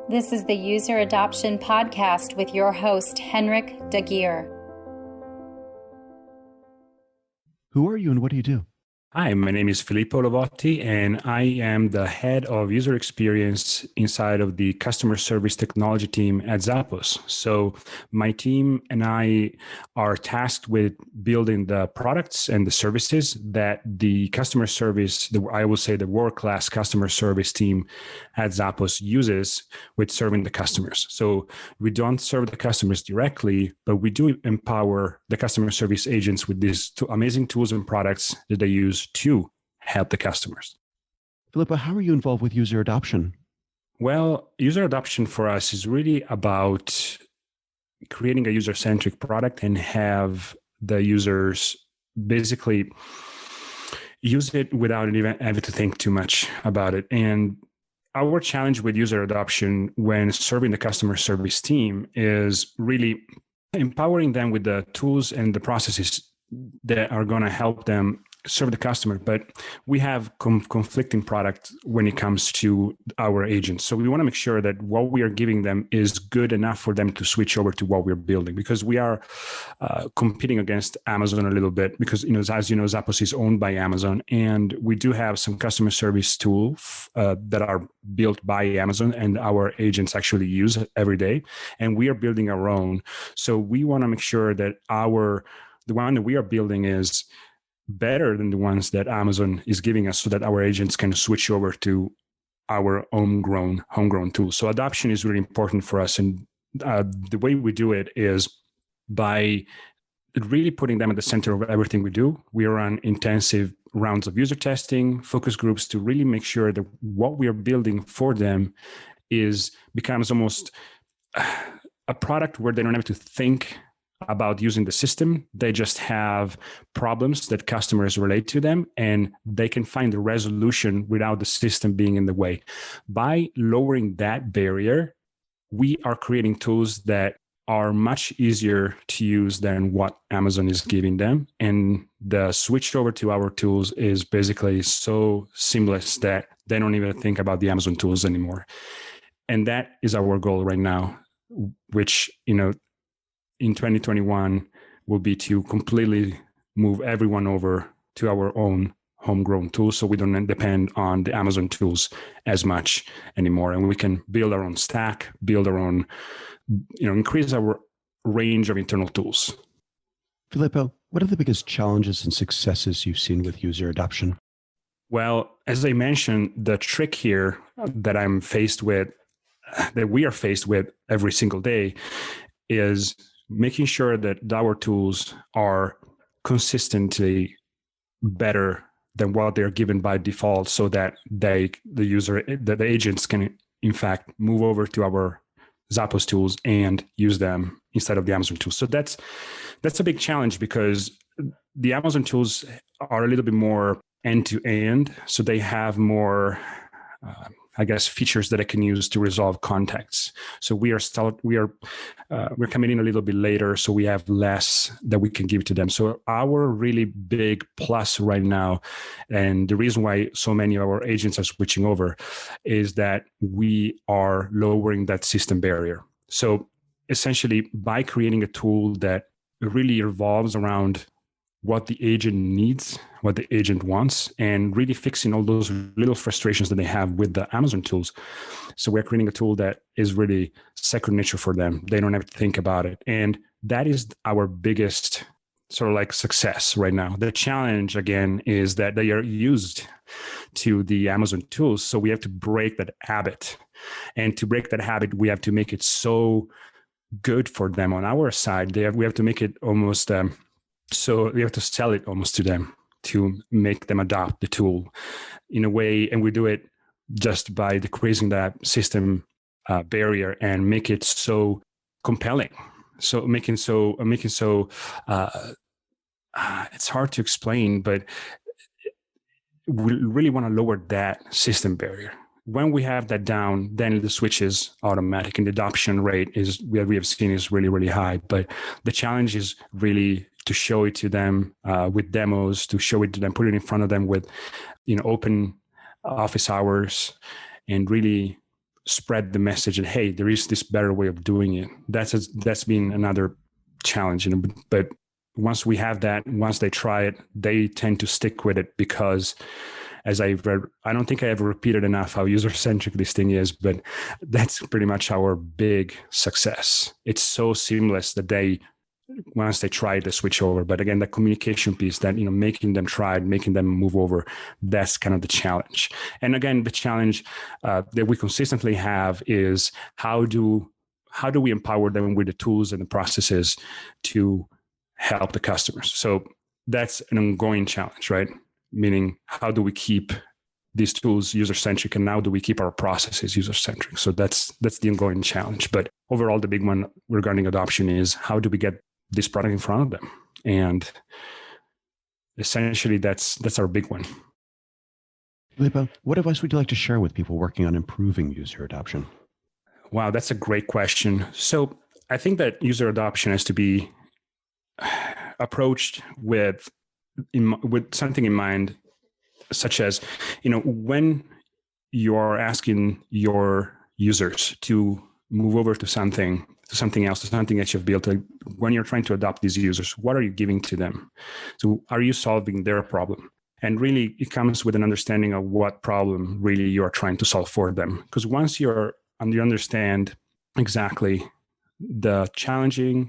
This is the User Adoption Podcast with your host, Henrik Dagier. Who are you and what do you do? Hi, my name is Filippo Lovotti, and I am the head of user experience inside of the customer service technology team at Zappos. So my team and I are tasked with building the products and the services that the customer service, I will say the world-class customer service team at Zappos uses with serving the customers. So we don't serve the customers directly, but we do empower the customer service agents with these amazing tools and products that they use to help the customers. Filippo, how are you involved with user adoption? Well, user adoption for us is really about creating a user-centric product and have the users basically use it without even having to think too much about it. And our challenge with user adoption when serving the customer service team is really empowering them with the tools and the processes that are going to help them serve the customer, but we have conflicting products when it comes to our agents. So we want to make sure that what we are giving them is good enough for them to switch over to what we're building, because we are competing against Amazon a little bit because, as you know, Zappos is owned by Amazon, and we do have some customer service tools that are built by Amazon and our agents actually use every day, and we are building our own. So we want to make sure that the one that we are building is better than the ones that Amazon is giving us so that our agents can switch over to our homegrown tools. So adoption is really important for us. And the way we do it is by really putting them at the center of everything we do. We run intensive rounds of user testing, focus groups to really make sure that what we are building for them becomes almost a product where they don't have to think about using the system. They just have problems that customers relate to them, and they can find the resolution without the system being in the way. By lowering that barrier, we are creating tools that are much easier to use than what Amazon is giving them. And the switch over to our tools is basically so seamless that they don't even think about the Amazon tools anymore. And that is our goal right now, which, in 2021 will be to completely move everyone over to our own homegrown tools so we don't depend on the Amazon tools as much anymore. And we can build our own stack, build our own, increase our range of internal tools. Filippo, what are the biggest challenges and successes you've seen with user adoption? Well, as I mentioned, the trick here that we are faced with every single day is making sure that our tools are consistently better than what they're given by default, so that the agents can in fact move over to our Zappos tools and use them instead of the Amazon tools. So that's a big challenge because the Amazon tools are a little bit more end to end, so they have more features that I can use to resolve contacts. So we're coming in a little bit later, so we have less that we can give to them. So our really big plus right now, and the reason why so many of our agents are switching over, is that we are lowering that system barrier. So essentially, by creating a tool that really revolves around what the agent needs, what the agent wants, and really fixing all those little frustrations that they have with the Amazon tools. So we're creating a tool that is really second nature for them. They don't have to think about it. And that is our biggest sort of like success right now. The challenge, again, is that they are used to the Amazon tools. So we have to break that habit. And to break that habit, we have to make it so good for them on our side. We have to make it almost... So we have to sell it almost to them to make them adopt the tool in a way. And we do it just by decreasing that system barrier and make it so compelling. So it's hard to explain, but we really want to lower that system barrier. When we have that down, then the switch is automatic, and the adoption rate we have seen is really, really high. But the challenge is really to show it to them with demos, to show it to them, put it in front of them with, open office hours, and really spread the message that, hey, there is this better way of doing it. That's been another challenge. But once we have that, once they try it, they tend to stick with it because, as I've read, I don't think I ever repeated enough how user-centric this thing is, but that's pretty much our big success. It's so seamless that once they try it, they switch over. But again, the communication piece, that, making them try it, making them move over, that's kind of the challenge. And again, the challenge that we consistently have is how do we empower them with the tools and the processes to help the customers? So that's an ongoing challenge, right? Meaning, how do we keep these tools user-centric, and how do we keep our processes user-centric? So that's the ongoing challenge. But overall, the big one regarding adoption is how do we get this product in front of them? And essentially, that's our big one. Filippo, what advice would you like to share with people working on improving user adoption? Wow, that's a great question. So I think that user adoption has to be approached with something in mind, such as, when you're asking your users to move over to something else, to something that you've built, when you're trying to adopt these users, what are you giving to them? So are you solving their problem? And really, it comes with an understanding of what problem really you are trying to solve for them. Because once you understand exactly the challenges,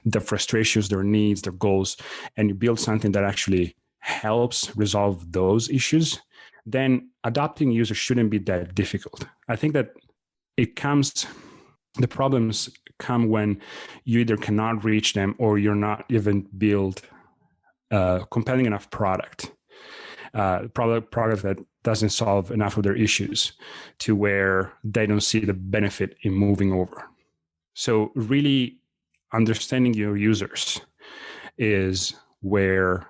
the frustrations, their needs, their goals, and you build something that actually helps resolve those issues, then adopting users shouldn't be that difficult. I think that the problems come when you either cannot reach them or you're not even build compelling enough product that doesn't solve enough of their issues to where they don't see the benefit in moving over. So really understanding your users is where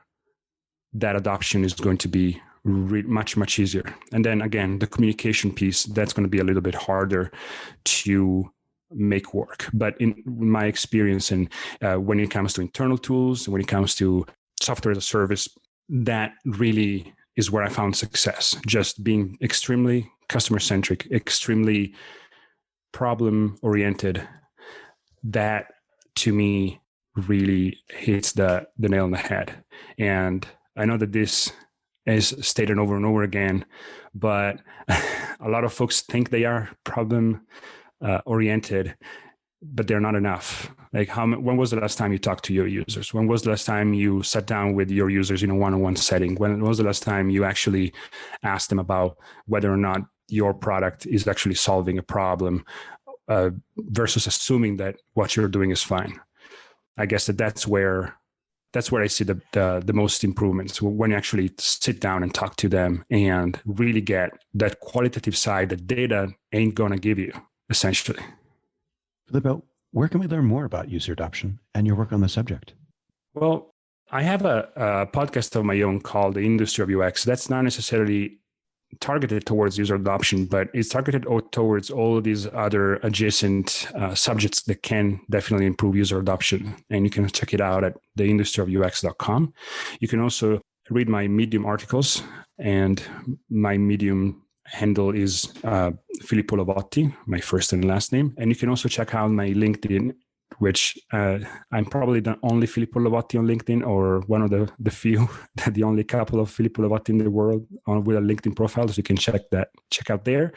that adoption is going to be much, much easier. And then again, the communication piece, that's going to be a little bit harder to make work. But in my experience, and when it comes to internal tools, when it comes to software as a service, that really is where I found success. Just being extremely customer-centric, extremely problem-oriented. That, to me, really hits the nail on the head. And I know that this is stated over and over again, but a lot of folks think they are problem oriented, but they're not enough. Like, when was the last time you talked to your users? When was the last time you sat down with your users in a one-on-one setting? When was the last time you actually asked them about whether or not your product is actually solving a problem, versus assuming that what you're doing is fine? I guess that's where I see the most improvements, when you actually sit down and talk to them and really get that qualitative side that data ain't going to give you, essentially. Filippo, where can we learn more about user adoption and your work on the subject? Well, I have a podcast of my own called The Industry of UX. That's not necessarily targeted towards user adoption, but it's targeted towards all of these other adjacent subjects that can definitely improve user adoption. And you can check it out at theindustryofux.com. You can also read my Medium articles, and my Medium handle is Filippo Lovotti, my first and last name. And you can also check out my LinkedIn, which I'm probably the only Filippo Lovotti on LinkedIn, or one of the few, the only couple of Filippo Lovotti in the world with a LinkedIn profile. So you can check out there.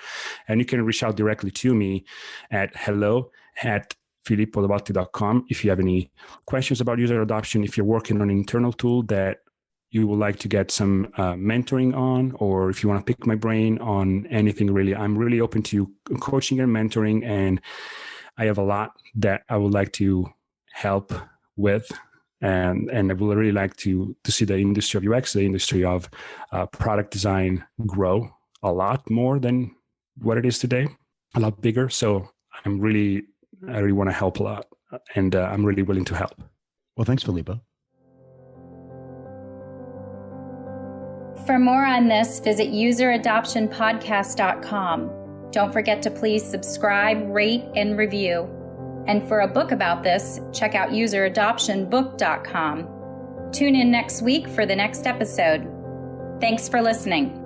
And you can reach out directly to me at hello@filippolovotti.com if you have any questions about user adoption, if you're working on an internal tool that you would like to get some mentoring on, or if you want to pick my brain on anything really. I'm really open to coaching and mentoring, and I have a lot that I would like to help with, and I would really like to see the industry of UX, the industry of product design, grow a lot more than what it is today, a lot bigger. So I really want to help a lot, and I'm really willing to help. Well, thanks, Filippo. For more on this, visit useradoptionpodcast.com. Don't forget to please subscribe, rate, and review. And for a book about this, check out useradoptionbook.com. Tune in next week for the next episode. Thanks for listening.